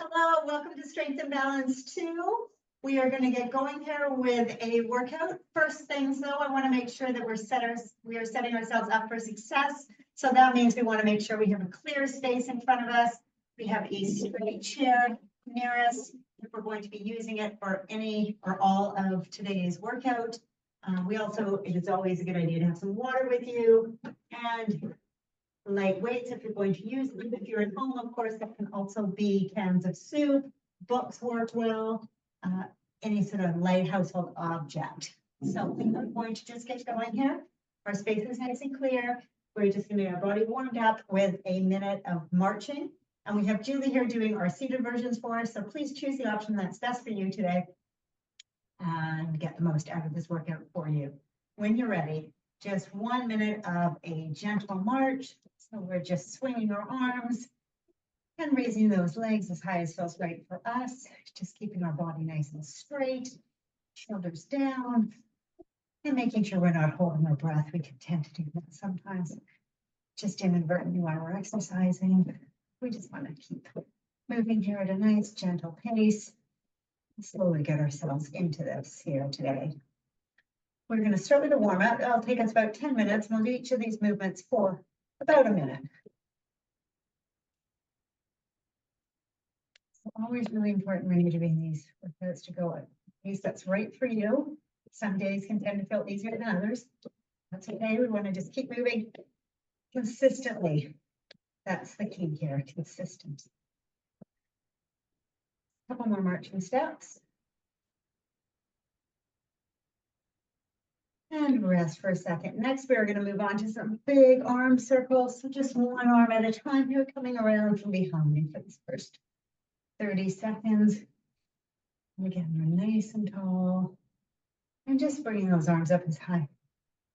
Hello, welcome to Strength and Balance 2. We are going to get going here with a workout. First things though, I want to make sure that we are setting ourselves up for success. So that means we want to make sure we have a clear space in front of us. We have a straight chair near us if we're going to be using it for any or all of today's workout. It is always a good idea to have some water with you and light weights if you're going to use them. If you're at home, of course, that can also be cans of soup, books work well, any sort of light household object. So we are going to just get going here. Our space is nice and clear. We're just going to get our body warmed up with a minute of marching. And we have Julie here doing our seated versions for us. So please choose the option that's best for you today and get the most out of this workout for you. When you're ready, just 1 minute of a gentle march. So we're just swinging our arms and raising those legs as high as feels right for us. Just keeping our body nice and straight, shoulders down, and making sure we're not holding our breath. We can tend to do that sometimes, just inadvertently while we're exercising. We just want to keep moving here at a nice gentle pace. Slowly get ourselves into this here today. We're going to start with a warm up. It'll take us about 10 minutes. And we'll do each of these movements for about a minute. So always really important when you're doing these workouts to go at pace that's right for you. Some days can tend to feel easier than others. That's okay. We want to just keep moving consistently. That's the key here, consistent. A couple more marching steps. And rest for a second. Next, we're going to move on to some big arm circles. So just one arm at a time here, coming around from behind for this first 30 seconds. And again, we're nice and tall. And just bringing those arms up as high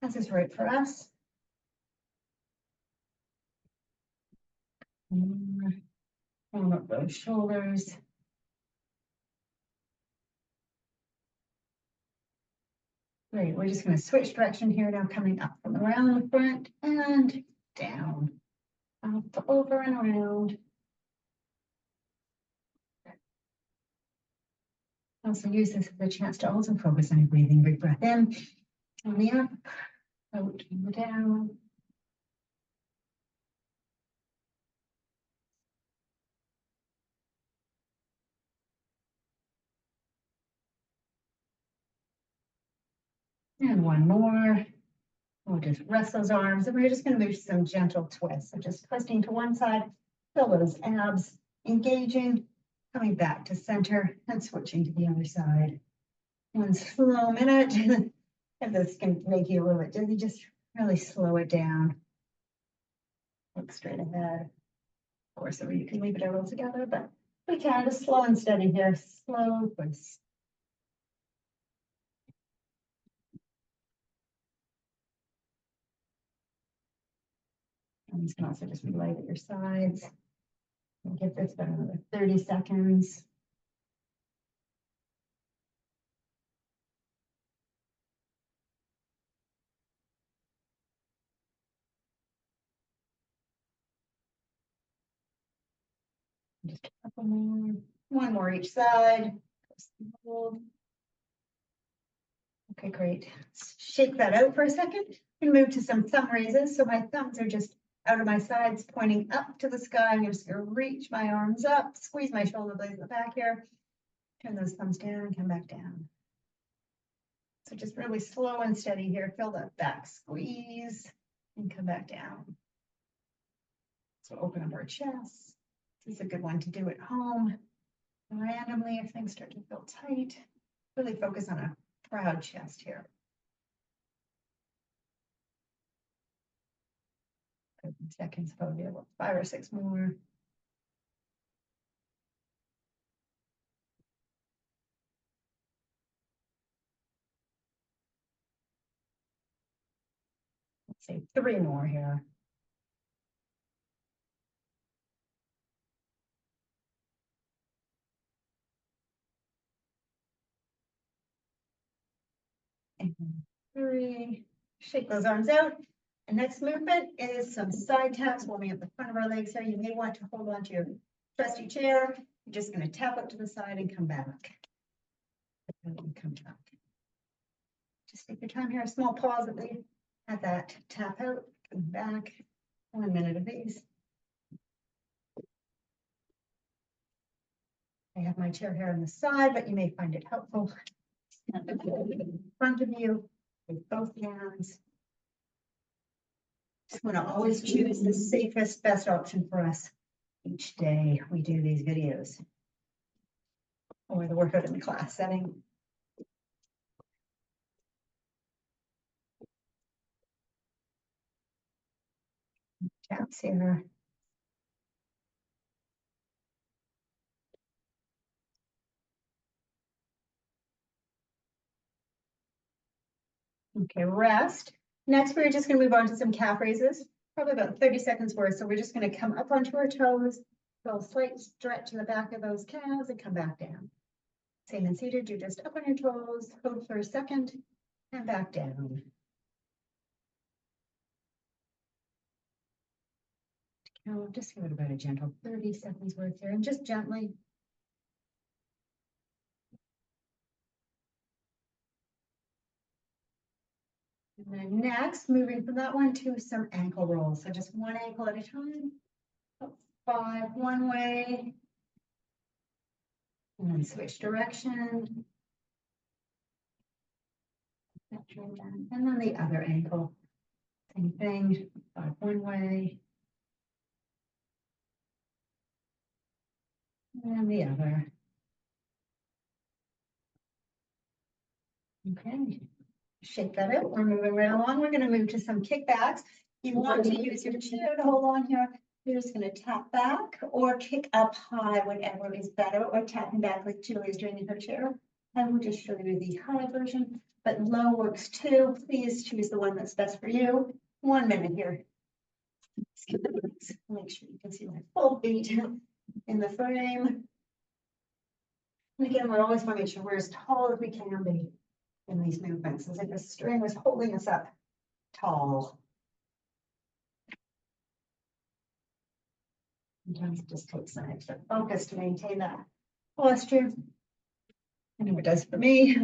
as is right for us. Warm up those shoulders. Great, we're just going to switch direction here now, coming up from around the front and down, up, over and around. Also use this as a chance to also focus on your breathing. Big breath in, on the up, out and down. And one more. We'll just rest those arms, and we're just going to move some gentle twists. So just twisting to one side, feel those abs engaging, coming back to center and switching to the other side. One slow minute. If this can make you a little bit dizzy, just really slow it down. Look straight ahead. Of course, or you can leave it out altogether, but we can just slow and steady here. Slow twist. And you can also just relight at your sides. And give this about another 30 seconds. Just a couple more. One more each side. Hold. Okay, great. Shake that out for a second and move to some thumb raises. So my thumbs are just out of my sides, pointing up to the sky. I'm just going to reach my arms up, squeeze my shoulder blades in the back here. Turn those thumbs down, come back down. So just really slow and steady here. Feel that back squeeze and come back down. So open up our chest. This is a good one to do at home. Randomly, if things start to feel tight, really focus on a proud chest here. 30 seconds, probably about 5 or 6 more. Let's say 3 more here. And 3. Shake those arms out. And next movement is some side taps, warming up the front of our legs here. You may want to hold on to your trusty chair. You're just going to tap up to the side and come back. And come back. Just take your time here, a small pause at that tap out, come back, 1 minute of these. I have my chair here on the side, but you may find it helpful. In front of you with both hands. Just want to always choose the safest, best option for us each day we do these videos or the workout in the class setting. Taps here. Okay, rest. Next, we're just going to move on to some calf raises, probably about 30 seconds worth. So we're just going to come up onto our toes, go a slight stretch in the back of those calves and come back down. Same and seated, you're just up on your toes, hold for a second and back down. Now, just give it about a gentle 30 seconds worth here and just gently. And then next, moving from that one to some ankle rolls. So just one ankle at a time. 5 one way. And then switch direction. And then the other ankle. Same thing, 5 one way. And the other. Okay. Shake that out. We're moving right along. We're going to move to some kickbacks. You want to use your chair to hold on here. You're just going to tap back or kick up high, whatever is better, or tapping back like Julie's doing in her chair. I will just show you the high version, but low works too. Please choose the one that's best for you. 1 minute here. Make sure you can see my full feet in the frame. And again, we always want to make sure we're as tall as we can be in these movements, as if a string was holding us up tall. Sometimes it just takes some extra focus to maintain that posture. I know it does for me.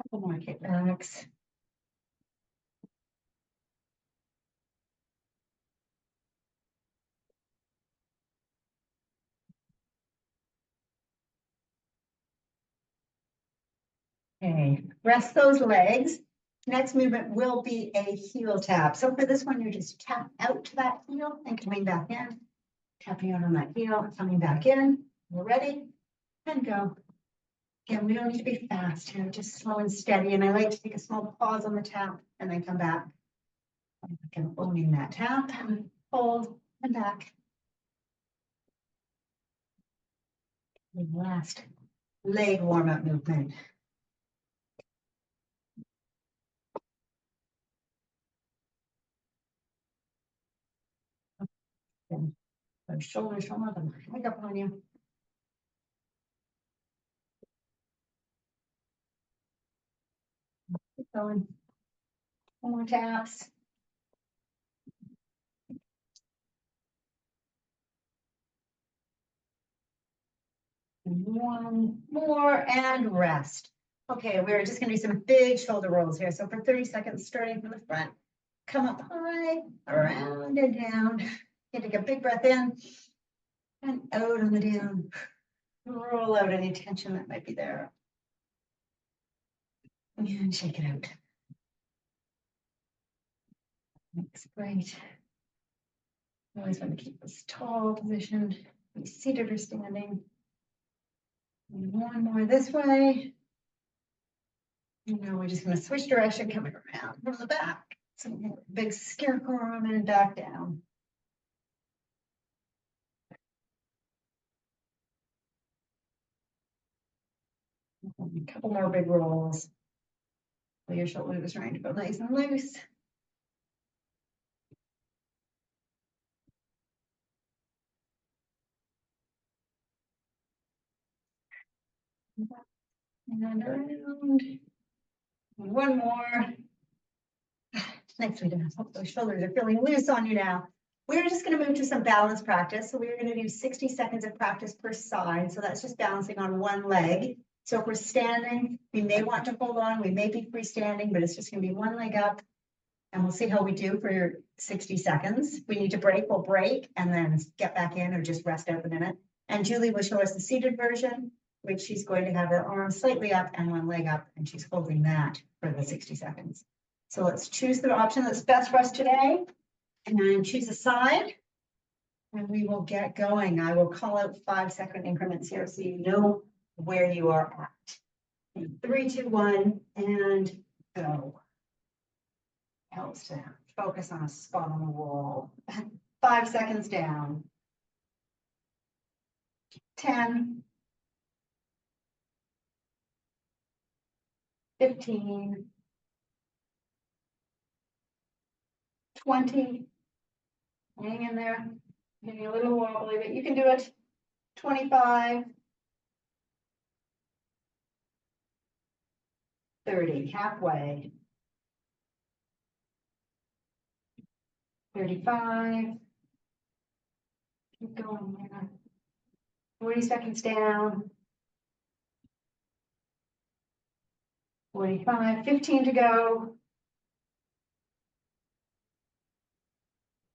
Couple more kickbacks. Okay, rest those legs. Next movement will be a heel tap. So for this one, you just tap out to that heel and coming back in. Tapping out on that heel, coming back in. We're ready and go. Again, we don't need to be fast here, just slow and steady. And I like to take a small pause on the tap and then come back. Again, owning that tap, hold, and back. And last leg warm-up movement. Shoulder, and hike up on you. Keep going. 1 more taps. And 1 more and rest. Okay, we're just going to do some big shoulder rolls here. So for 30 seconds, starting from the front, come up high, around and down. You take a big breath in and out on the down. Roll out any tension that might be there. And shake it out. Looks great. Always want to keep this tall position, be seated or standing. And 1 more this way. And now we're just going to switch direction, coming around from the back. So we have a big scarecrow arm and back down. A couple more big rolls. Pull your shoulders trying to go nice and loose. And around. And 1 more. Next we hope those shoulders are feeling loose on you now. We're just gonna move to some balance practice. So we're gonna do 60 seconds of practice per side. So that's just balancing on one leg. So if we're standing, we may want to hold on, we may be freestanding, but it's just gonna be one leg up. And we'll see how we do for 60 seconds. If we need to break, we'll break and then get back in or just rest out a minute. And Julie will show us the seated version, which she's going to have her arms slightly up and one leg up, and she's holding that for the 60 seconds. So let's choose the option that's best for us today and then choose a side. And we will get going. I will call out 5-second increments here so you know where you are at. In 3, 2, 1, and go. Helps to focus on a spot on the wall. 5 seconds down. 10. 15. 20. Hang in there. Maybe a little wobbly, but you can do it. 25. 30, halfway. 35. Keep going there. 40 seconds down. 45, 15 to go.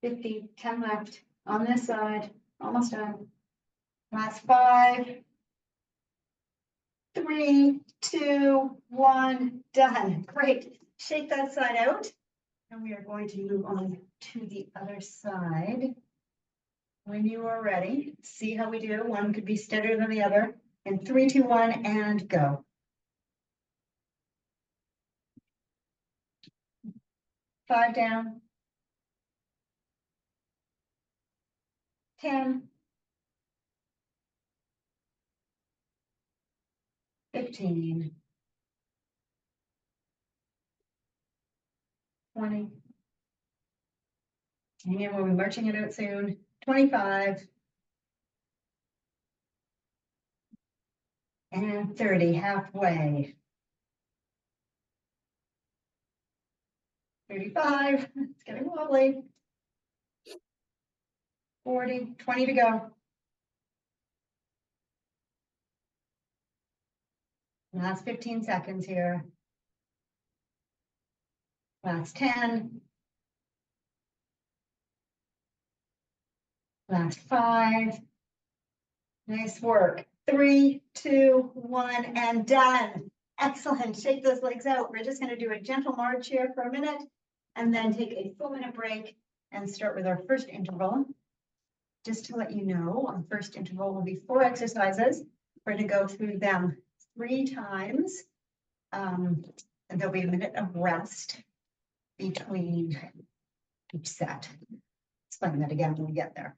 50, 10 left on this side, almost done. Last 5, 3, 2, 1, done. Great. Shake that side out. And we are going to move on to the other side. When you are ready, see how we do. One could be steadier than the other. In 3, 2, 1, and go. 5 down. 10. 15. 20. Hang in, we'll be marching it out soon. 25. And 30, halfway. 35, it's getting wobbly. 40, 20 to go. Last 15 seconds here. Last 10. Last 5. Nice work. 3, 2, 1, and done. Excellent. Shake those legs out. We're just going to do a gentle march here for a minute and then take a full minute break and start with our first interval. Just to let you know, our first interval will be 4 exercises. We're going to go through them 3 times. And there'll be a minute of rest between each set. Explain that again when we get there.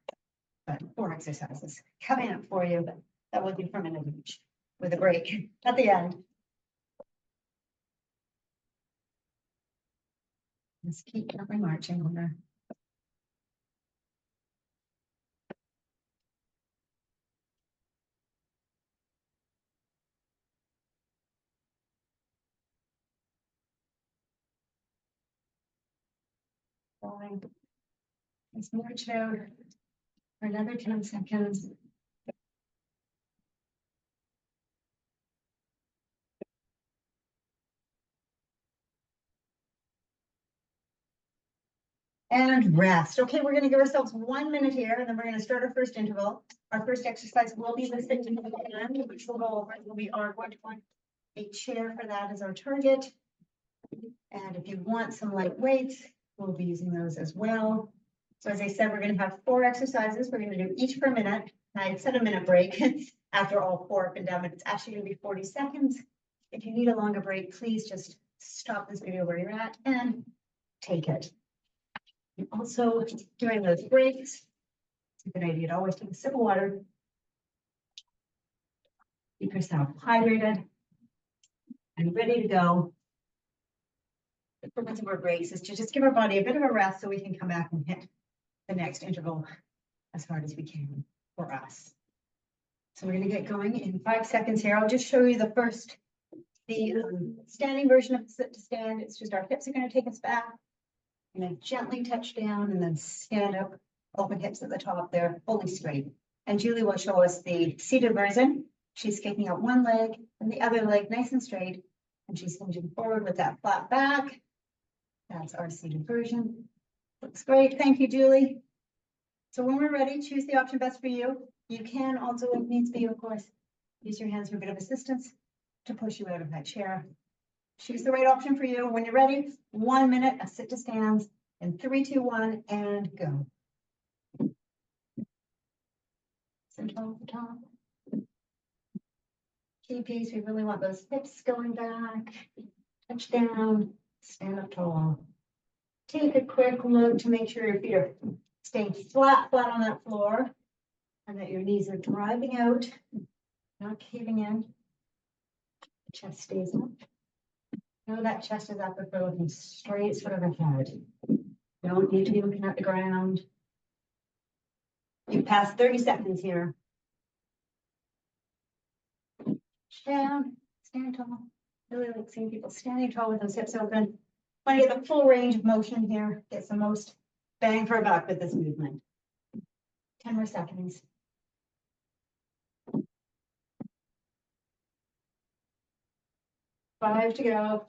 But 4 exercises coming up for you. That will be for a minute each with a break at the end. Let's keep gently marching on there. Let's march out for another 10 seconds. And rest. Okay, we're going to give ourselves 1 minute here, and then we're going to start our first interval. Our first exercise will be the sit to the hand, which we'll go over. We are going to want a chair for that as our target. And if you want some light weights, we'll be using those as well. So as I said, we're going to have 4 exercises. We're going to do each for a minute. I said a minute break after all 4 up and down, but it's actually going to be 40 seconds. If you need a longer break, please just stop this video where you're at and take it. And also, during those breaks, it's a good idea to always take a sip of water. Keep yourself hydrated and ready to go. The purpose of our breaks is to just give our body a bit of a rest so we can come back and hit the next interval as hard as we can for us. So we're going to get going in 5 seconds here. I'll just show you the standing version of the sit to stand. It's just our hips are going to take us back. We're going to gently touch down and then stand up Open hips at the top there, fully straight. And Julie will show us the seated version. She's kicking out one leg and the other leg nice and straight. And she's hinging forward with that flat back. That's our seated version. Looks great. Thank you, Julie. So when we're ready, choose the option best for you. You can also, if needs be, of course, use your hands for a bit of assistance to push you out of that chair. Choose the right option for you. When you're ready, 1 minute of sit to stands in 3, 2, 1, and go. Sit tall at the top. Key piece, we really want those hips going back. Touch down, stand up tall. Take a quick look to make sure your feet are staying flat on that floor and that your knees are driving out, not caving in. The chest stays up. Know that chest is up if we're looking straight sort of ahead. You don't need to be looking at the ground. You've passed 30 seconds here. Down, stand tall. Really like seeing people standing tall with those hips open. Want to get the full range of motion here. Get the most bang for a buck with this movement. 10 more seconds. 5 to go.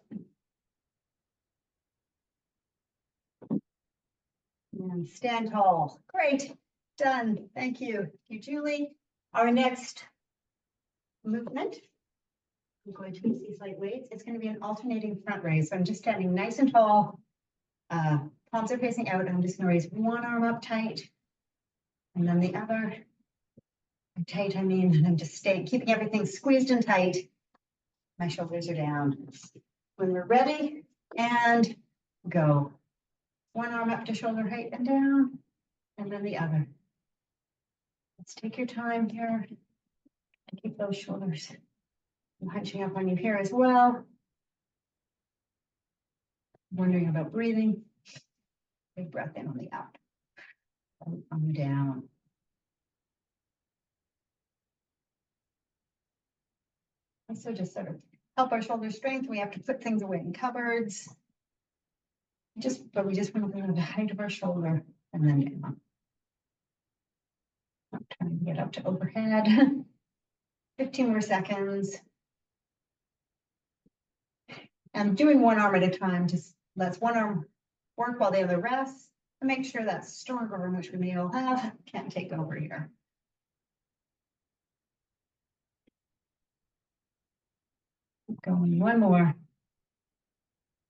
And stand tall. Great. Done. Thank you. Thank you, Julie. Our next movement, I'm going to use these light weights. It's going to be an alternating front raise. So I'm just standing nice and tall. Palms are facing out. I'm just going to raise one arm up tight. And then the other. Tight, I mean, and I'm just keeping everything squeezed and tight. My shoulders are down. When we're ready, and go. One arm up to shoulder height and down, and then the other. Let's take your time here and keep those shoulders hunching up on you here as well. Wondering about breathing. Big breath in on the up, on the down. And so just sort of help our shoulder strength. We have to put things away in cupboards. But we just want to go to the height of our shoulder and then down. I'm trying to get up to overhead. 15 more seconds. And doing one arm at a time, just lets one arm work while the other rests, and make sure that stronger arm, which we may all have, can't take over here. Going one more.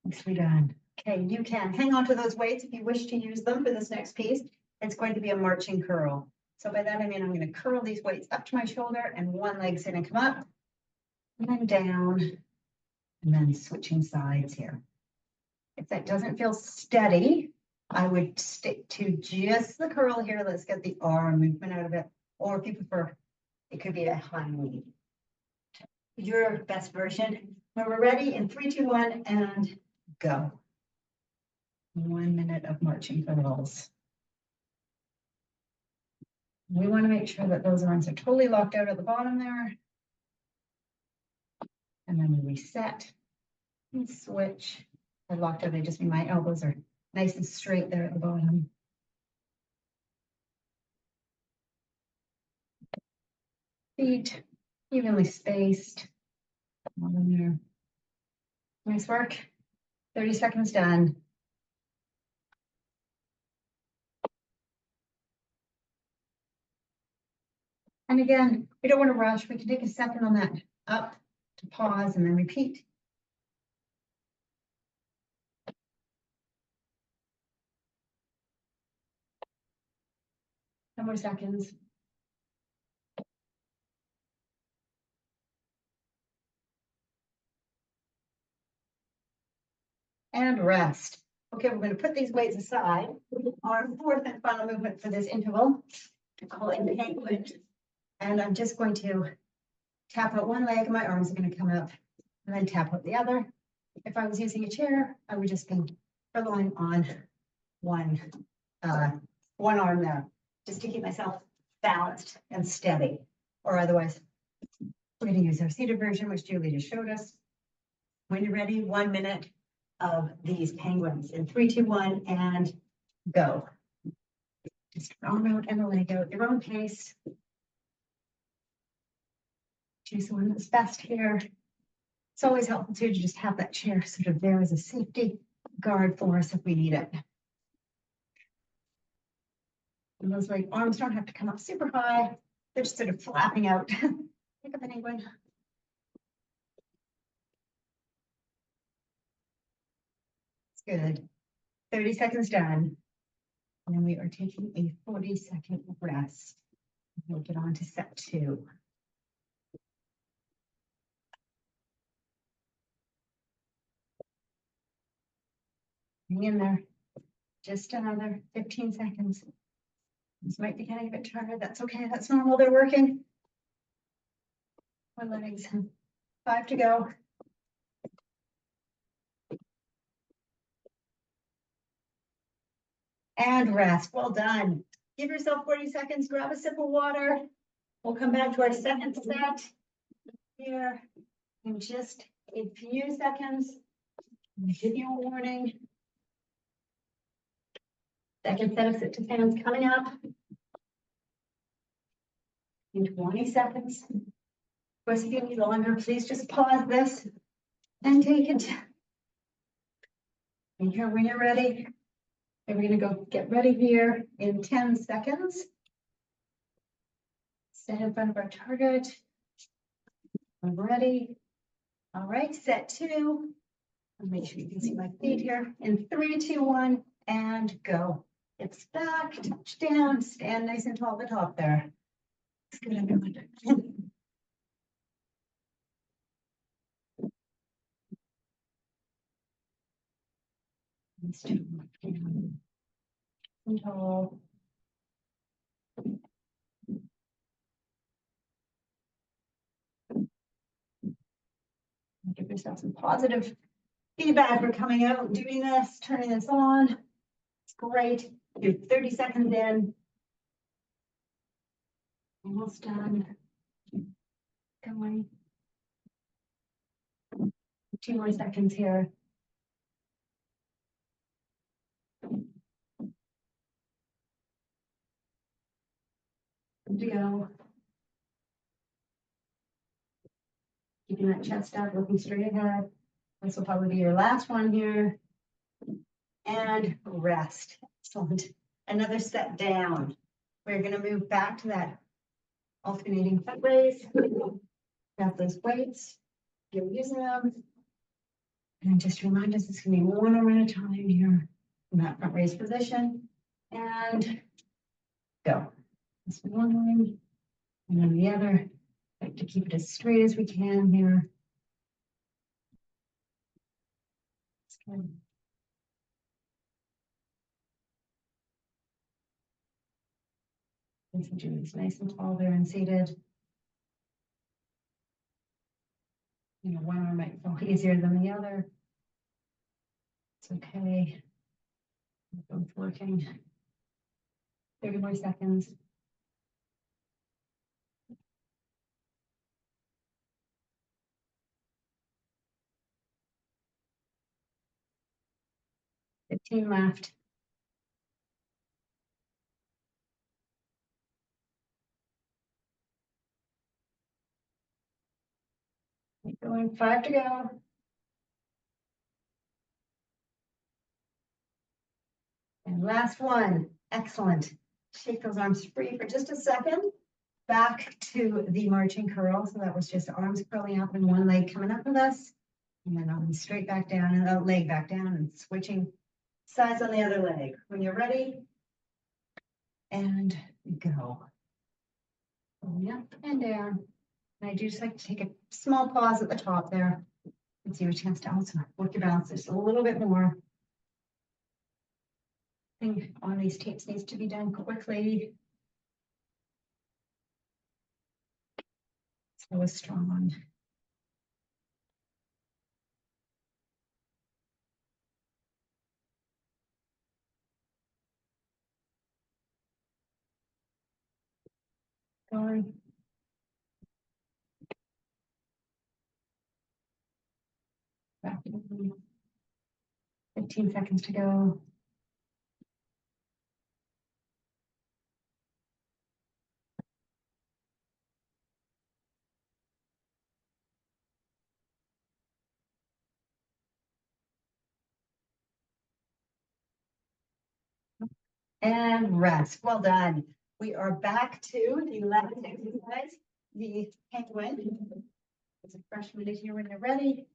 Nicely done. Okay, you can hang on to those weights if you wish to use them for this next piece. It's going to be a marching curl. So by that I mean I'm going to curl these weights up to my shoulder and one leg's going to come up and then down and then switching sides here. If that doesn't feel steady, I would stick to just the curl here. Let's get the arm movement out of it. Or if you prefer, it could be a high knee. Your best version. When we're ready in 3, 2, 1, and go. 1 minute of marching curls. We want to make sure that those arms are totally locked out at the bottom there. And then we reset and switch. They're locked out, they just mean my elbows are nice and straight there at the bottom. Feet evenly spaced. On there. Nice work. 30 seconds done. And again, we don't want to rush. We can take a second on that up to pause and then repeat. Ten more seconds. And rest. Okay, we're going to put these weights aside. Our fourth and final movement for this interval, to call it penguin. And I'm just going to tap out one leg and my arms are going to come up and then tap out the other. If I was using a chair, I would just be relying on one arm there, just to keep myself balanced and steady. Or otherwise, we're going to use our seated version, which Julie just showed us. When you're ready, 1 minute of these penguins in 3, 2, 1, and go. Just arm out and a leg out, your own pace. Choose the one that's best here. It's always helpful too to just have that chair sort of there as a safety guard for us if we need it. And those like arms don't have to come up super high. They're just sort of flapping out. Pick up an penguin. It's good. 30 seconds done. And then we are taking a 40-second rest. We'll get on to set 2. Hang in there. Just another 15 seconds. This might be getting a bit tired. That's okay. That's normal. They're working. More legs. 5 to go. And rest. Well done. Give yourself 40 seconds. Grab a sip of water. We'll come back to our second set here in just a few seconds. I'll give you a warning. Second set of sit to stands coming up in 20 seconds. Of course, if you need longer, please just pause this and take it. And here, when you're ready, and we're going to go get ready here in 10 seconds. Stand in front of our target. I'm ready. All right, set 2. And make sure you can see my feet here. In 3, 2, 1, and go. Hips back, touch down, stand nice and tall at the top there. It's good, everyone. Nice and tall. Give yourself some positive feedback for coming out, doing this, turning this on. It's great. You're 30 seconds in. Almost done. Going. 2 more seconds here. Good to go. Keeping that chest up, looking straight ahead. This will probably be your last one here. And rest. Excellent. Another step down. We're going to move back to that alternating foot raise. Grab those weights. You're using them. And just remind us it's going to be 1 arm at a time here in that front raise position. And go. This one arm and then the other. Like to keep it as straight as we can here. That's good. It's nice and tall there and seated. You know, one arm might feel easier than the other. It's okay. We're both working. 30 more seconds. $15 left. Keep going. 5 to go. And last one. Excellent. Shake those arms free for just a second. Back to the marching curl. So that was just arms curling up and one leg coming up with us. And then arms straight back down and a leg back down and switching sides on the other leg. When you're ready. And go. Going up and down. And I do just like to take a small pause at the top there. And give you a chance to also work your balance just a little bit more. I think on these tapes needs to be done quickly. So it's strong. Going. Back to 15 seconds to go. And rest. Well done. We are back to the 11th exercise, the penguin. There's a fresh minute here when you're ready.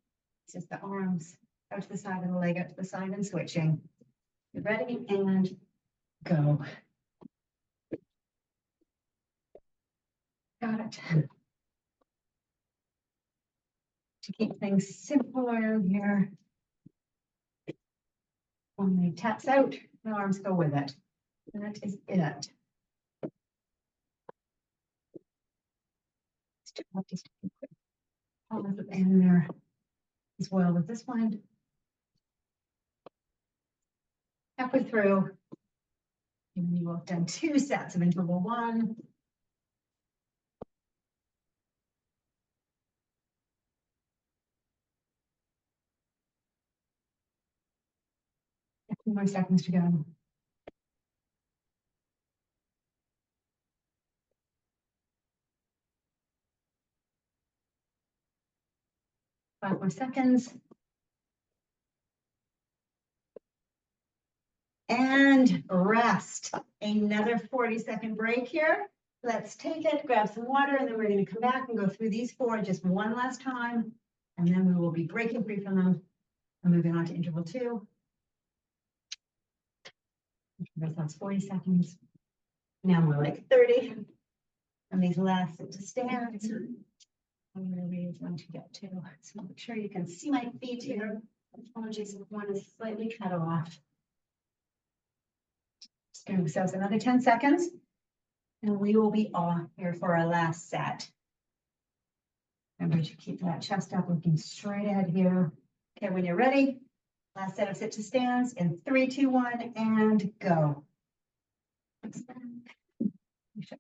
It's just the arms out to the side and the leg out to the side and switching. You're ready and go. Got it. To keep things simple around here. When the taps out, the arms go with it. That is it. Just a quick pause in there as well with this one. Halfway through, and you have done 2 sets of interval 1. A few more seconds to go. Five more seconds. And rest. Another 40-second break here. Let's take it, grab some water, and then we're going to come back and go through these 4 just one last time. And then we will be breaking free from them and moving on to interval 2. That's 40 seconds. Now we're like 30. And these last sit to stand. I'm really going to get to. So make sure you can see my feet here. Apologies if one is slightly cut off. Just give ourselves another 10 seconds. And we will be off here for our last set. Remember to keep that chest up, looking straight ahead here. Okay, when you're ready, last set of sit to stands in 3, 2, 1, and go.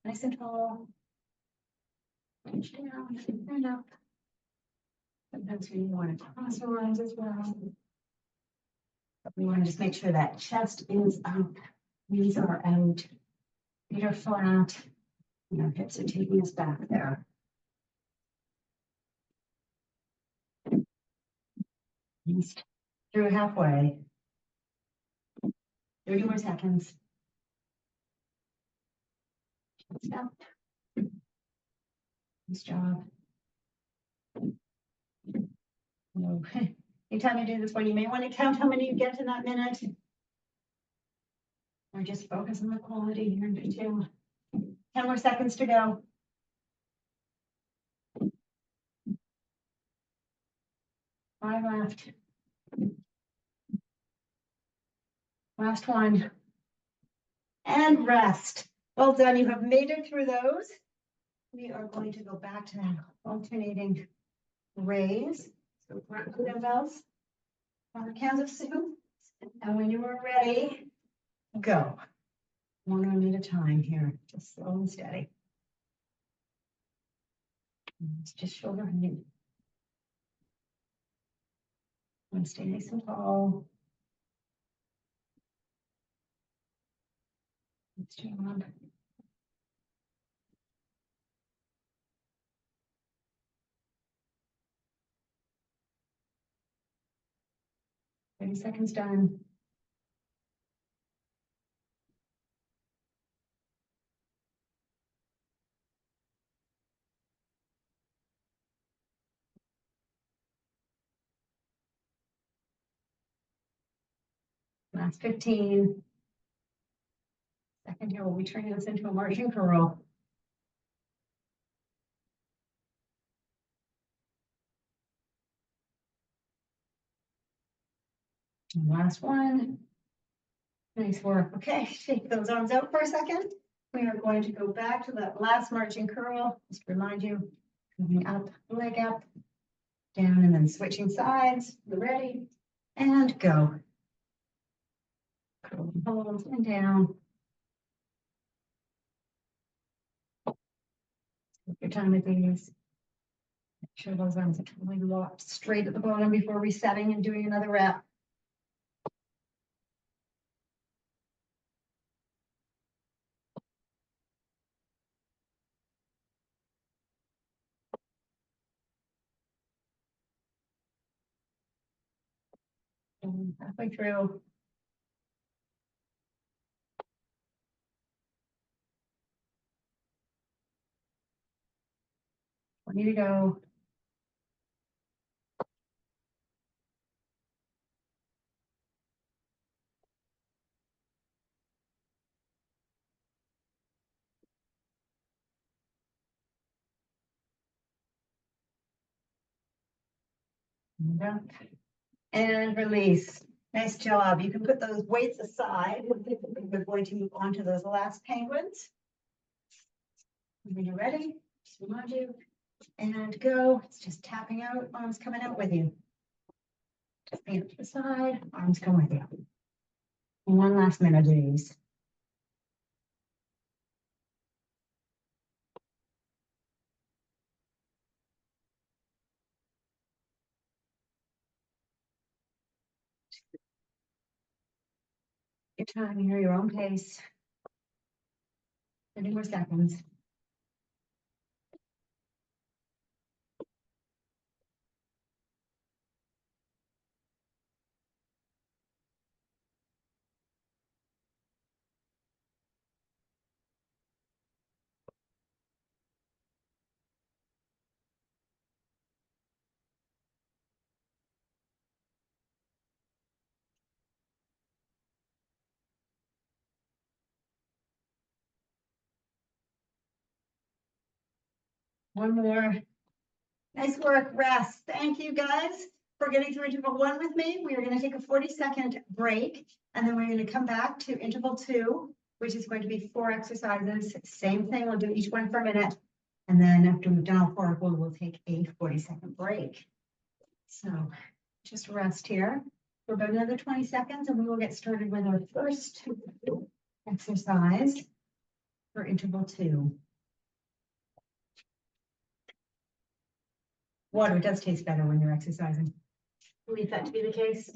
Nice and tall. Reach down and up. Sometimes we want to cross the lines as well. But we want to just make sure that chest is up, knees are out, feet are flat, and our hips are taking us back there. Just through halfway. 30 more seconds. Chest up. Nice job. No. Anytime you do this one, you may want to count how many you get in that minute. Or just focus on the quality here in 2. 10 more seconds to go. Five left. Last one. And rest. Well done. You have made it through those. We are going to go back to that alternating raise. So grab the dumbbells, our cans of soup, and when you are ready, go. 1 arm at a time here, just slow and steady. It's just shoulder height. And stay nice and tall. Let's turn on. Thirty seconds done. Last 15. Second here, we'll be turning this into a marching curl. And last one. Nice work. Okay, shake those arms out for a second. We are going to go back to that last marching curl. Just to remind you, coming up, leg up, down, and then switching sides. You're ready, and go. Curl and hold and down. Take your time with these. Make sure those arms are totally locked straight at the bottom before resetting and doing another rep. And halfway through. Need to go. And release. Nice job. You can put those weights aside. We're going to move on to those last penguins. When you're ready, just remind you and go. It's just tapping out, arms coming out with you. Just bring it to the side, arms come with you. One last minute of these. Your time here, your own pace. 30 more seconds. One more. Nice work, rest. Thank you guys for getting through interval 1 with me. We are going to take a 40-second break, and then we're going to come back to interval 2, which is going to be 4 exercises. Same thing, we'll do each one for a minute. And then after we've done all 4, we'll take a 40-second break. So just rest here for about another 20 seconds, and we will get started with our first exercise for interval 2. Water does taste better when you're exercising. Believe that to be the case.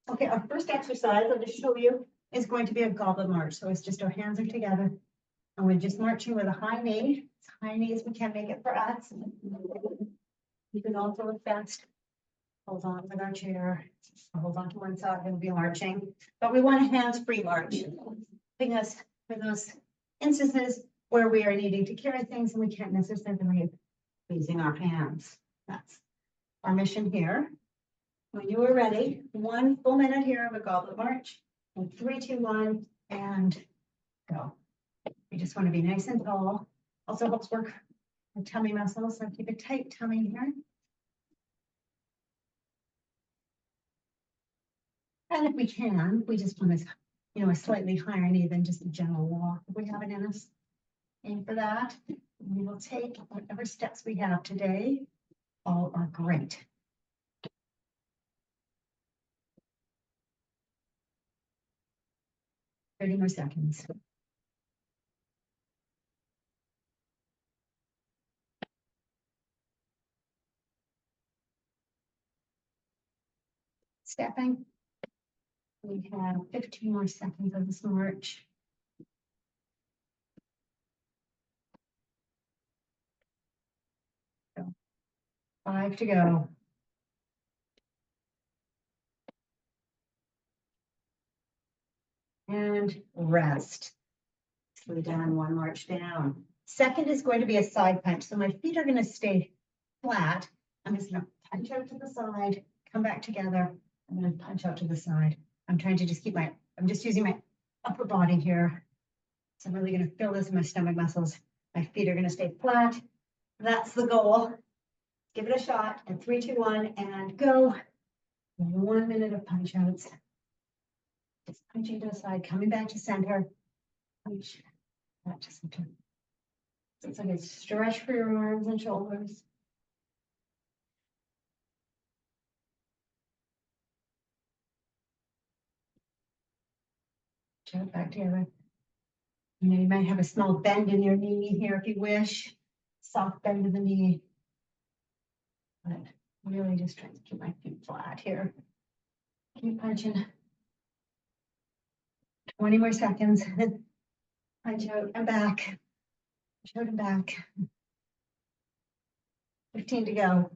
Okay, our first exercise I'll just show you is going to be a goblet march. So it's just our hands are together and we're just marching with a high knee, as high knee as we can make it for us. You can also look fast. Hold on with our chair. Hold on to one side and we'll be marching. But we want a hands-free march. Putting us for those instances where we are needing to carry things and we can't necessarily using our hands. That's our mission here. When you are ready, 1 full minute here of a goblet march. And 3, 2, 1, and go. We just want to be nice and tall. Also helps work the tummy muscles, so keep a tight tummy here. And if we can, we just want to, a slightly higher knee than just a general walk. If we have it in us, aim for that. We will take whatever steps we have today. All are great. Thirty more seconds. Stepping. We have 15 more seconds of this march. 5 to go. And rest. Slow down, 1 march down. Second is going to be a side punch. So my feet are going to stay flat. I'm just going to punch out to the side, come back together, and then punch out to the side. I'm trying to just I'm just using my upper body here. So I'm really going to feel this in my stomach muscles. My feet are going to stay flat. That's the goal. Give it a shot. And 3, 2, 1, and go. 1 minute of punch outs. Just punching to the side, coming back to center. Punch back to center. So it's like a stretch for your arms and shoulders. Jump back together. You might have a small bend in your knee here if you wish. Soft bend in the knee. But really just trying to keep my feet flat here. Keep punching. 20 more seconds. Punch out and back. Punch out and back. 15 to go.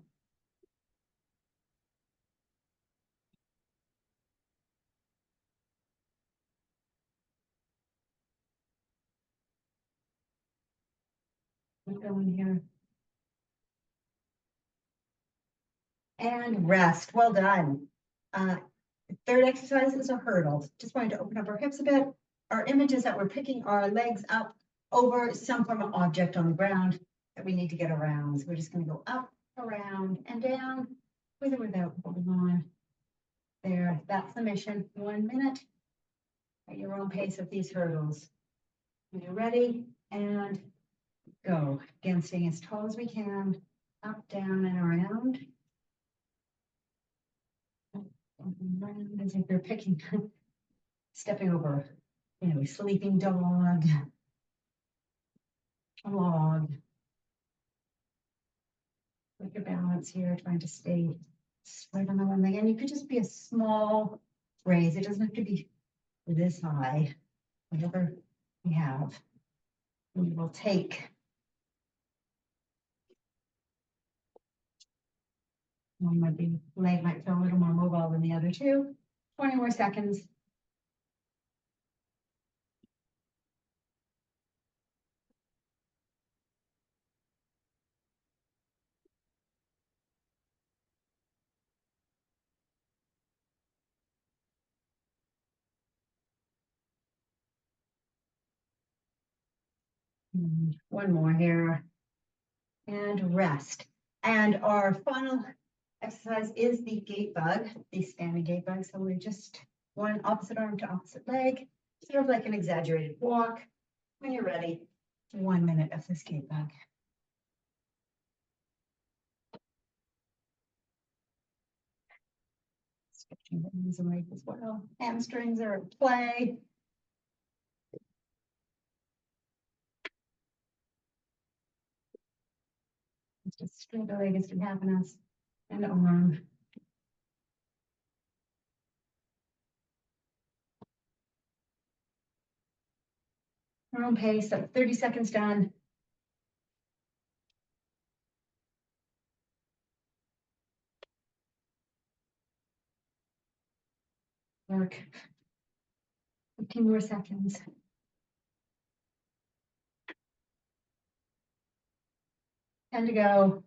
Keep going here. And rest. Well done. Third exercise is a hurdle. Just wanted to open up our hips a bit. Our image is that we're picking our legs up over some form of object on the ground that we need to get around. So we're just going to go up, around, and down with or without holding on. There, that's the mission. 1 minute at your own pace of these hurdles. When you're ready, and go. Again, staying as tall as we can, up, down, and around. As if you're picking, stepping over, a sleeping dog, a log. With your balance here, trying to stay straight on the one leg. And you could just be a small raise. It doesn't have to be this high, whatever we have. We will take one leg might feel a little more mobile than the other two. 20 more seconds. One more here. And rest. And our final exercise is the gait bug, the standing gait bug. So we're just one opposite arm to opposite leg, sort of like an exaggerated walk. When you're ready, 1 minute of this gait bug. Stretching the knees and legs as well. Hamstrings are at play. It's just straight the leg as can happen us and arm. Our own pace, so 30 seconds done. Work. 15 more seconds. And to go.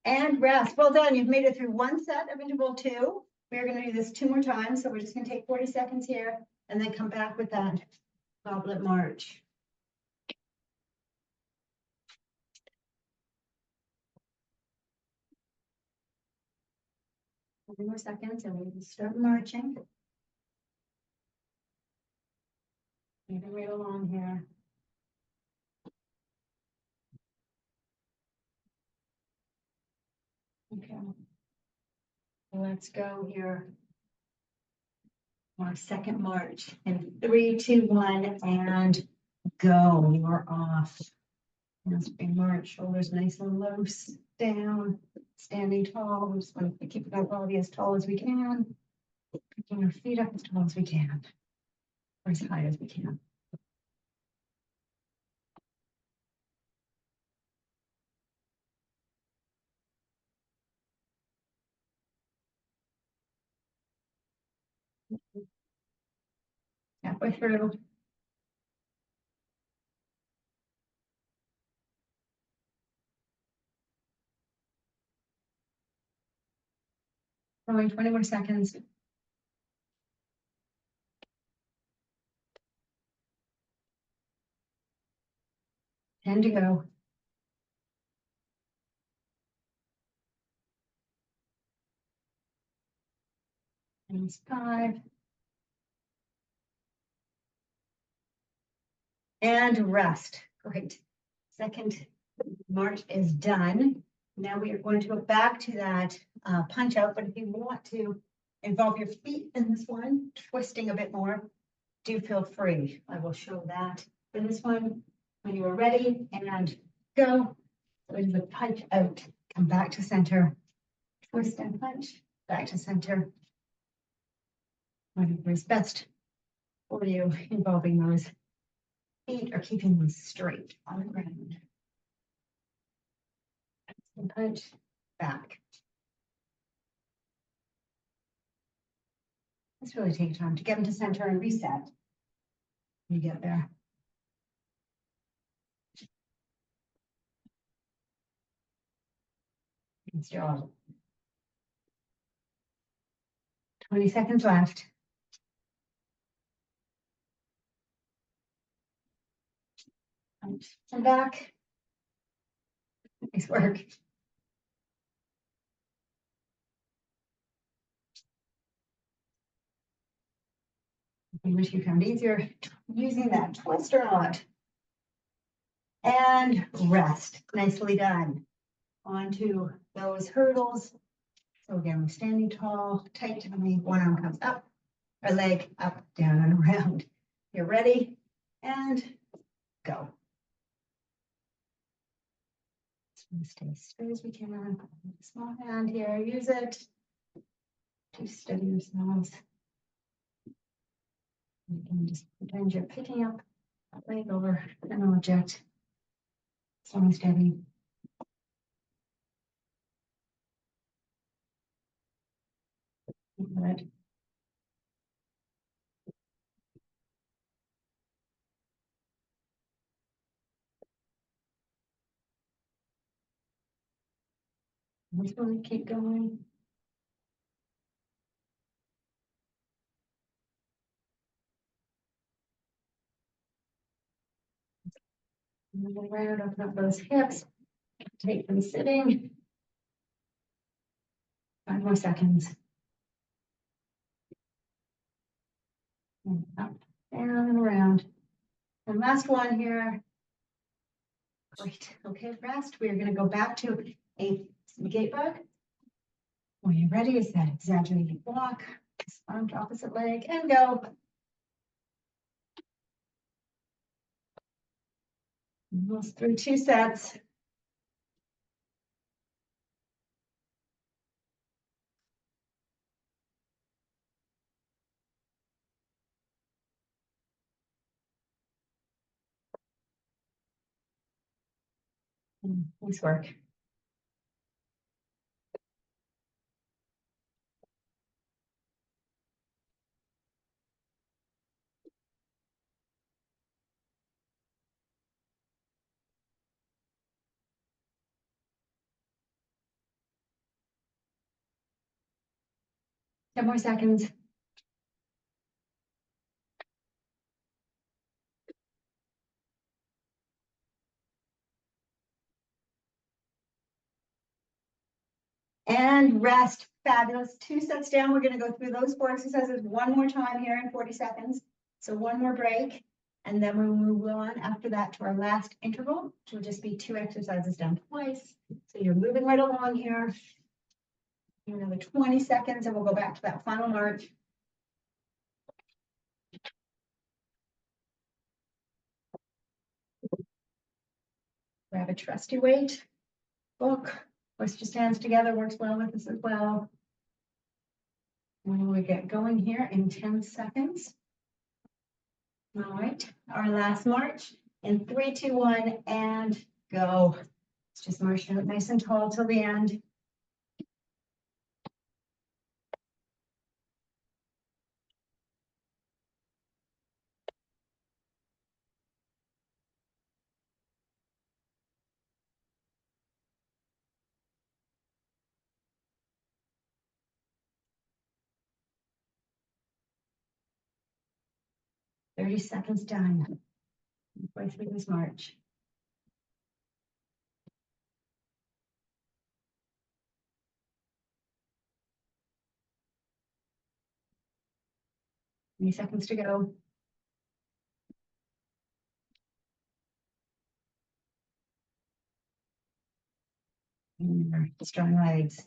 And rest. Well done. You've made it through one set of interval 2. We're going to do this 2 more times. So we're just going to take 40 seconds here and then come back with that goblet march. A few more seconds and we can start marching. Moving right along here. Okay. Let's go here. Our second march in 3, 2, 1, and go. You are off. Let's bring march, shoulders nice and loose, down, standing tall. We're just going to keep our body as tall as we can. Picking our feet up as tall as we can, or as high as we can. Halfway through. Going 20 more seconds. And to go. And it's 5. And rest. Great. Second march is done. Now we are going to go back to that punch out, but if you want to involve your feet in this one, twisting a bit more, do feel free. I will show that for this one when you are ready, and go. So it is a punch out, come back to center, twist and punch, back to center. Whatever is best for you, involving those feet or keeping them straight on the ground. And punch, back. Let's really take time to get into center and reset. You get there. Good job. 20 seconds left. Come back. Nice work. I wish you found easier using that twist or not. And rest. Nicely done. Onto those hurdles. So again, we're standing tall, tight tummy, one arm comes up, our leg up, down, and around. You're ready, and go. Stay as straight as we can. Small hand here, use it to steady yourselves. You can just pretend you're picking up a leg over an object. Slow and steady. Good. Just want to keep going. Move around, open up those hips. Take them sitting. 5 more seconds. And up, down, and around. And last one here. Great. Okay, rest. We are going to go back to a gate bug. When you're ready, is that exaggerated walk. Arm to opposite leg and go. Almost through 2 sets. Nice work. Ten more seconds. And rest. Fabulous. 2 sets down. We're going to go through those 4 exercises one more time here in 40 seconds. So one more break. And then we'll move on after that to our last interval, which will just be 2 exercises done twice. So you're moving right along here. Another 20 seconds and we'll go back to that final march. Grab a trusty weight, book, push your hands together, works well with this as well. And we get going here in 10 seconds. All right, our last march in 3, 2, 1, and go. Let's just march out nice and tall till the end. Thirty seconds done. Way through this march. Many seconds to go. Strong legs.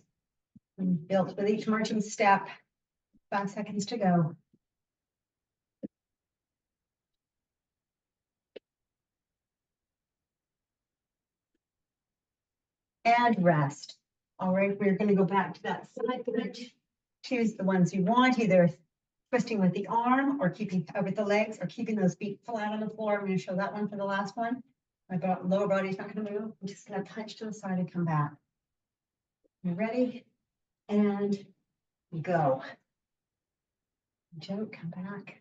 And built with each marching step. 5 seconds to go. And rest. All right, we're going to go back to that side bridge. Choose the ones you want, either twisting with the arm or keeping with the legs or keeping those feet flat on the floor. I'm going to show that one for the last one. My lower body's not going to move. I'm just going to punch to the side and come back. You ready? And go. Joe, come back.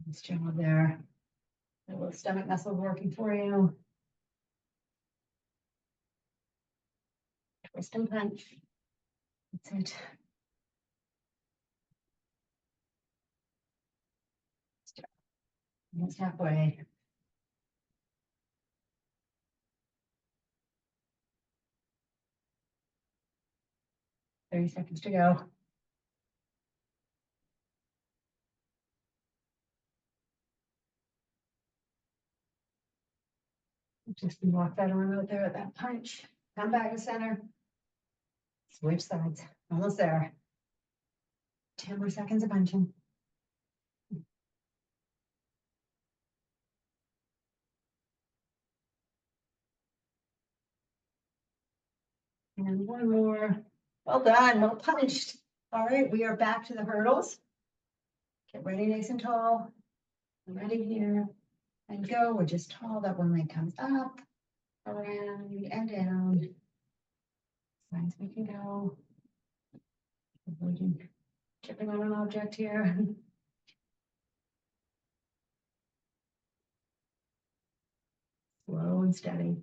Nice job there. A little stomach muscle working for you. Twist and punch. That's it. Almost halfway. Thirty seconds to go. Just walk that arm out there at that punch. Come back to center. Switch sides. Almost there. 10 more seconds of punching. And one more. Well done. Well punched. All right, we are back to the hurdles. Get ready, nice and tall. Ready here. And go. We're just tall. That one leg comes up, around, and down. As far as we can go. Avoiding tripping on an object here. Slow and steady.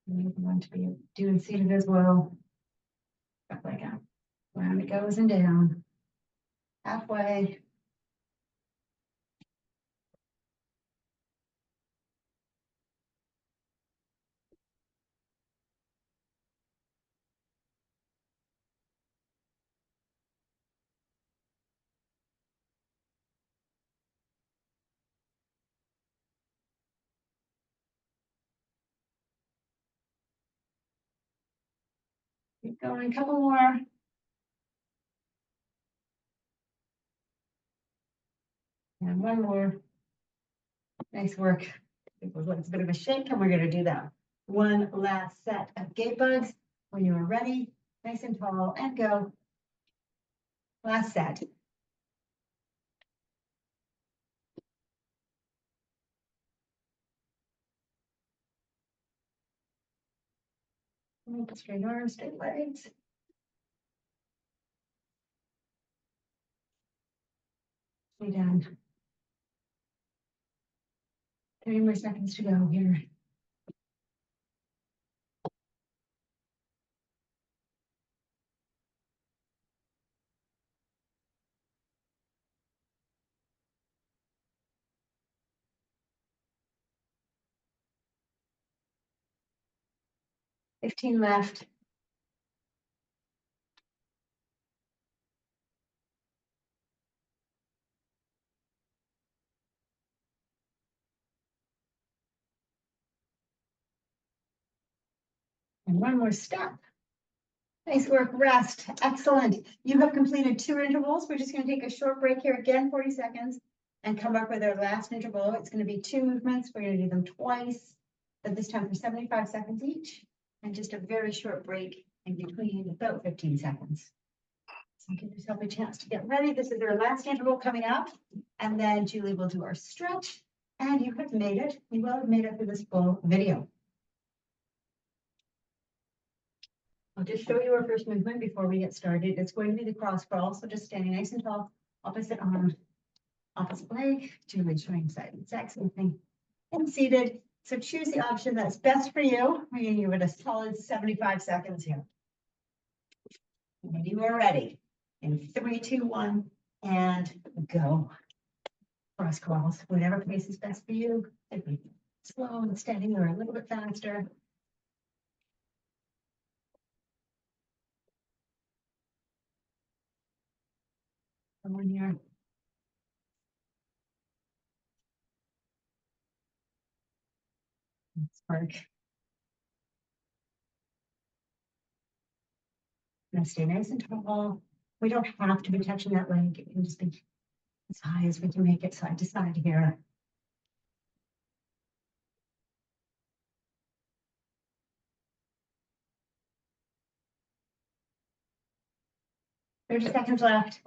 We want to be doing seated as well. Up like that. Round it goes and down. Halfway. Keep going, a couple more. And one more. Nice work. It's a bit of a shake, and we're going to do that. One last set of gate bugs. When you are ready, nice and tall, and go. Last set. Straight arms, straight legs. Stay down. 30 more seconds to go here. Fifteen left. And one more step. Nice work, rest, excellent. You have completed 2 intervals. We're just gonna take a short break here again, 40 seconds, and come up with our last interval. It's gonna be 2 movements. We're gonna do them twice, but this time for 75 seconds each, and just a very short break in between, about 15 seconds. So give yourself a chance to get ready. This is our last interval coming up, and then Julie will do our stretch, and you have made it. You will have made it through this full video. I'll just show you our first movement before we get started. It's going to be the cross crawl. So just standing nice and tall, opposite arm, opposite leg, Julie showing side exact same thing. And seated. So choose the option that's best for you. We're going to give it a solid 75 seconds here. When you are ready, in 3, 2, 1, and go. Cross crawls, whatever pace is best for you. It'd be slow and steady or a little bit faster. Someone here. Let's work. Now stay nice and tall. We don't have to be touching that leg. It can just be as high as we can make it side to side here. Thirty seconds left.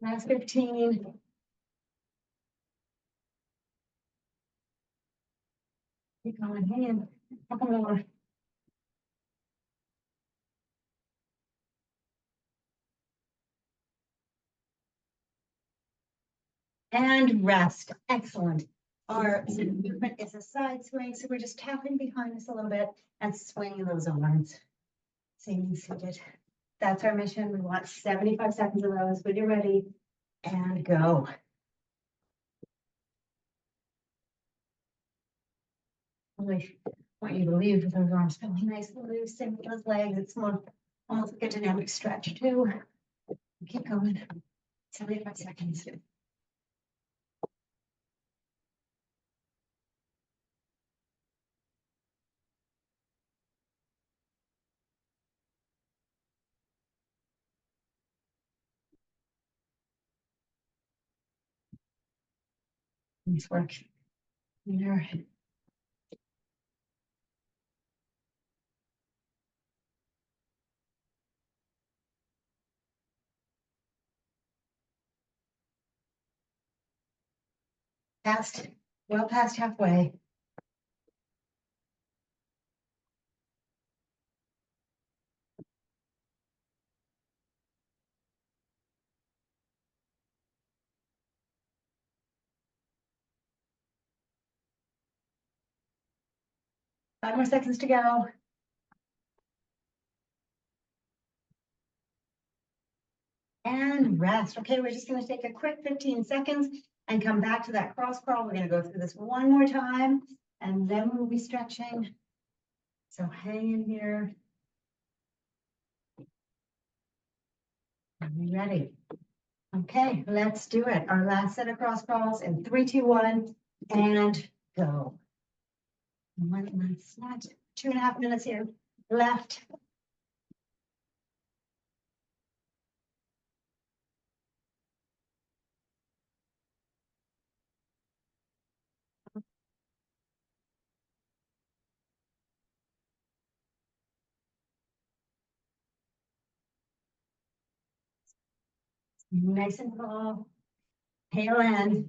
Last 15. Keep going, hang in, couple more. And rest, excellent. Our movement is a side swing, so we're just tapping behind us a little bit and swinging those arms. Same seated. That's our mission. We want 75 seconds of those when you're ready, and go. Really want you to leave with those arms feeling nice and loose, same with those legs. It's more almost like a dynamic stretch too. Keep going. 75 seconds. Nice work. There. Past, well past halfway. Five more seconds to go. And rest. Okay, we're just gonna take a quick 15 seconds and come back to that cross crawl. We're gonna go through this one more time and then we'll be stretching. So hang in here. Are we ready? Okay, let's do it. Our last set of cross crawls in 3, 2, 1, and go. One last set. 2.5 minutes here left. Nice and tall. Tail end.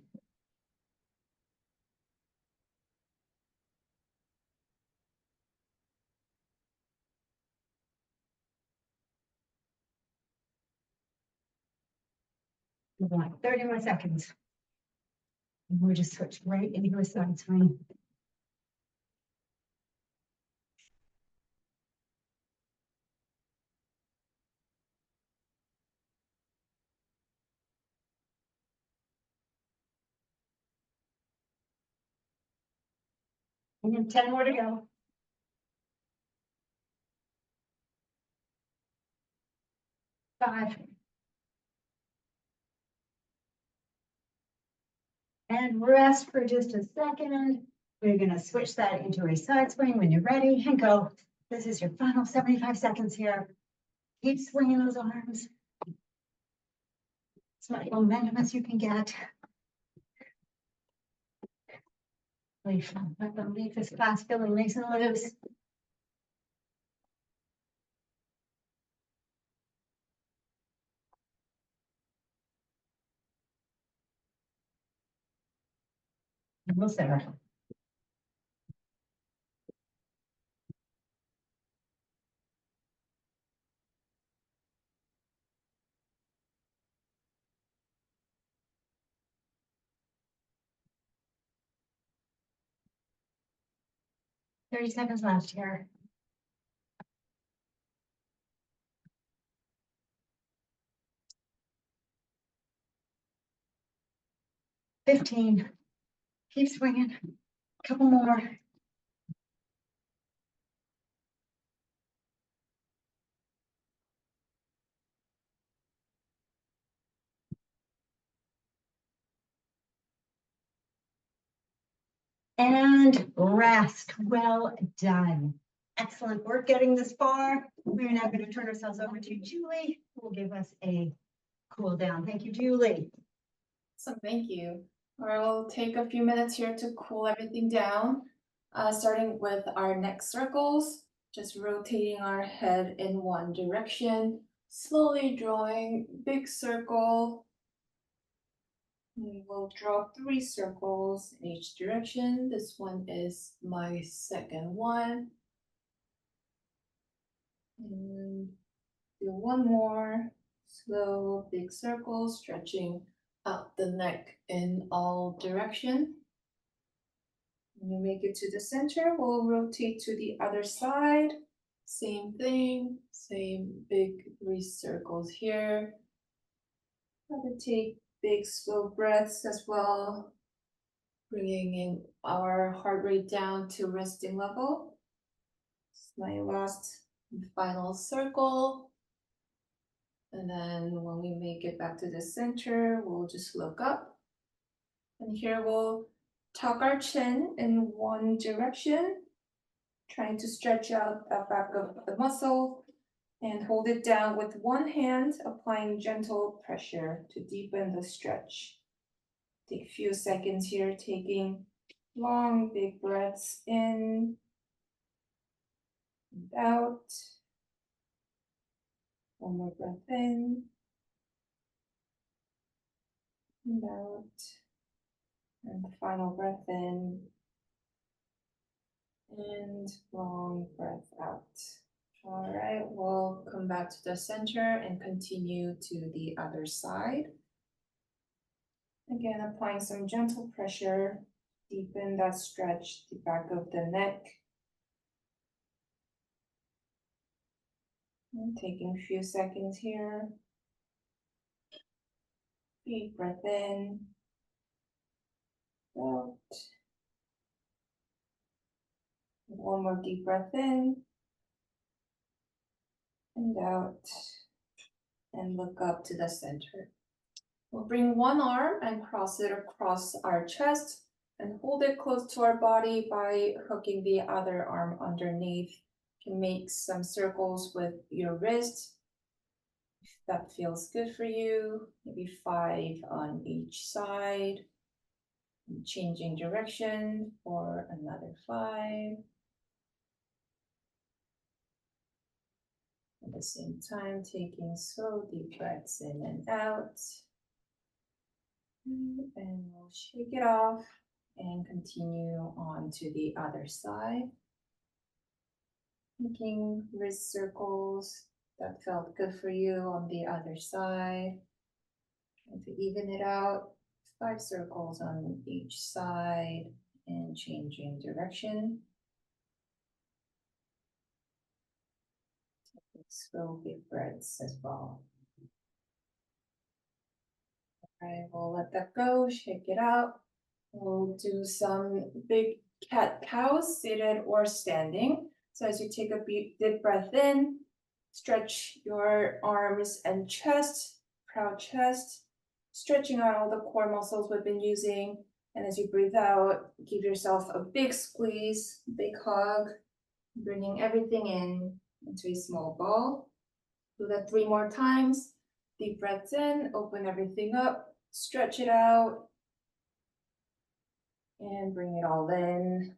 Like 30 more seconds. And we'll just switch right into a side swing. And then 10 more to go. 5. And rest for just a second. We're gonna switch that into a side swing when you're ready and go. This is your final 75 seconds here. Keep swinging those arms. As much momentum as you can get. Let them leave this class feeling nice and loose. Almost there. Thirty seconds left here. 15. Keep swinging. Couple more. And rest. Well done. Excellent work getting this far. We're now going to turn ourselves over to Julie, who will give us a cool down. Thank you, Julie. So thank you. We'll take a few minutes here to cool everything down, starting with our neck circles, just rotating our head in one direction, slowly drawing big circle We will draw 3 circles in each direction. This one is my second one. And do one more slow big circle, stretching out the neck in all direction. When you make it to the center, we'll rotate to the other side. Same thing, same big 3 circles here. Try to take big slow breaths as well, bringing in our heart rate down to resting level. It's my last and final circle. And then when we make it back to the center, we'll just look up. And here we'll tuck our chin in one direction, trying to stretch out the back of the muscle and hold it down with one hand, applying gentle pressure to deepen the stretch. Take a few seconds here, taking long, big breaths in and out. One more breath in and out. And the final breath in and long breath out. All right, we'll come back to the center and continue to the other side. Again, applying some gentle pressure, deepen that stretch, the back of the neck. And taking a few seconds here. Deep breath in, out. One more deep breath in and out. And look up to the center. We'll bring one arm and cross it across our chest and hold it close to our body by hooking the other arm underneath. You can make some circles with your wrist. If that feels good for you, maybe 5 on each side. And changing direction for another 5. At the same time, taking slow deep breaths in and out. And we'll shake it off and continue on to the other side. Making wrist circles that felt good for you on the other side. Trying to even it out. 5 circles on each side and changing direction. Taking slow big breaths as well. Alright, we'll let that go, shake it out. We'll do some big cat-cows, seated or standing. So as you take a deep breath in, stretch your arms and chest, proud chest, stretching out all the core muscles we've been using. And as you breathe out, give yourself a big squeeze, big hug, bringing everything in into a small ball. Do that 3 more times. Deep breaths in, open everything up, stretch it out, and bring it all in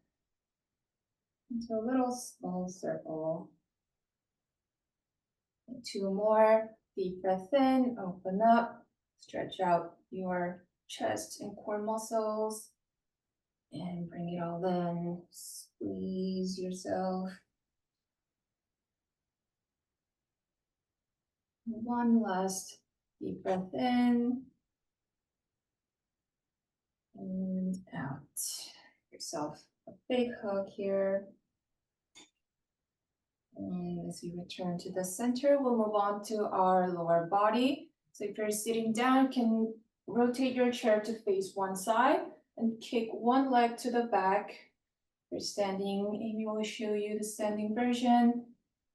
into a little small circle. And 2 more, deep breath in, open up, stretch out your chest and core muscles, and bring it all in, squeeze yourself. 1 last deep breath in and out. Give yourself a big hug here. And as we return to the center, we'll move on to our lower body. So if you're sitting down, you can rotate your chair to face one side and kick one leg to the back. If you're standing, Amy will show you the standing version.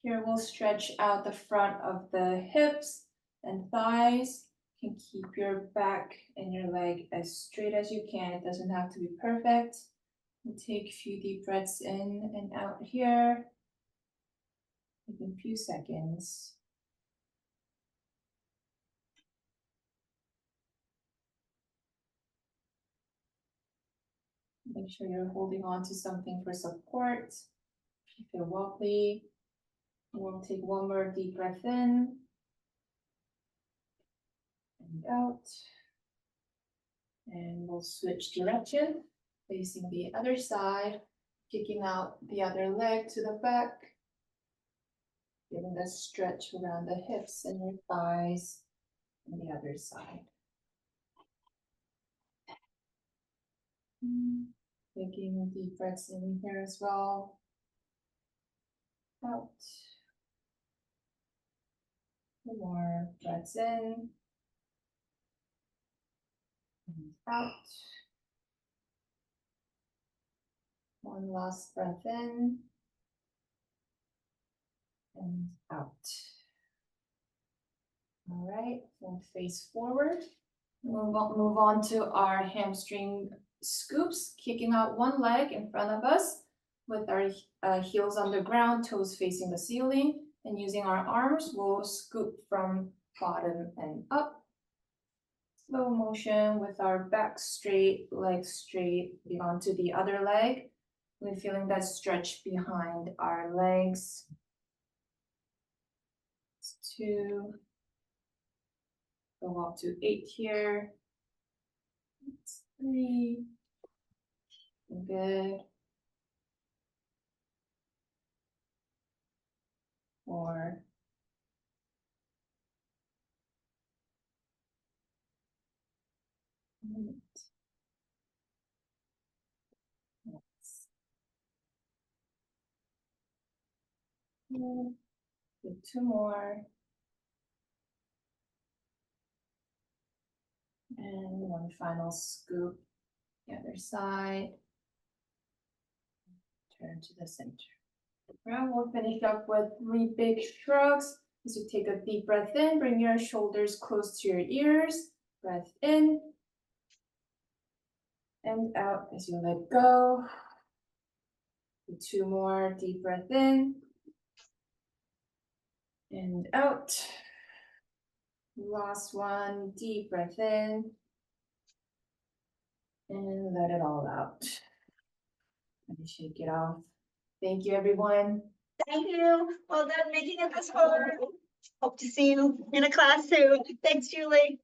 Here we'll stretch out the front of the hips and thighs. You can keep your back and your leg as straight as you can. It doesn't have to be perfect. We'll take a few deep breaths in and out here. Taking a few seconds. Make sure you're holding on to something for support. If you're wobbly, we'll take 1 more deep breath in and out. And we'll switch direction, facing the other side, kicking out the other leg to the back. Giving the stretch around the hips and your thighs on the other side. Taking deep breaths in here as well. Out. 2 more breaths in. And out. 1 last breath in. And out. All right, we'll face forward. Move on to our hamstring scoops, kicking out 1 leg in front of us with our heels on the ground, toes facing the ceiling, and using our arms, we'll scoop from bottom and up. Slow motion with our back straight, legs straight, onto the other leg. We're feeling that stretch behind our legs. 2. Go up to 8 here. 3. Good. 4. 8. Do 2 more. And 1 final scoop, the other side. Turn to the center. Now we'll finish up with 3 big shrugs. As you take a deep breath in, bring your shoulders close to your ears. Breath in. And out as you let go. Do 2 more, deep breath in. And out. Last one, deep breath in. And let it all out. Let me shake it off. Thank you, everyone. Thank you. Well done making it this far. Hope to see you in a class soon. Thanks, Julie.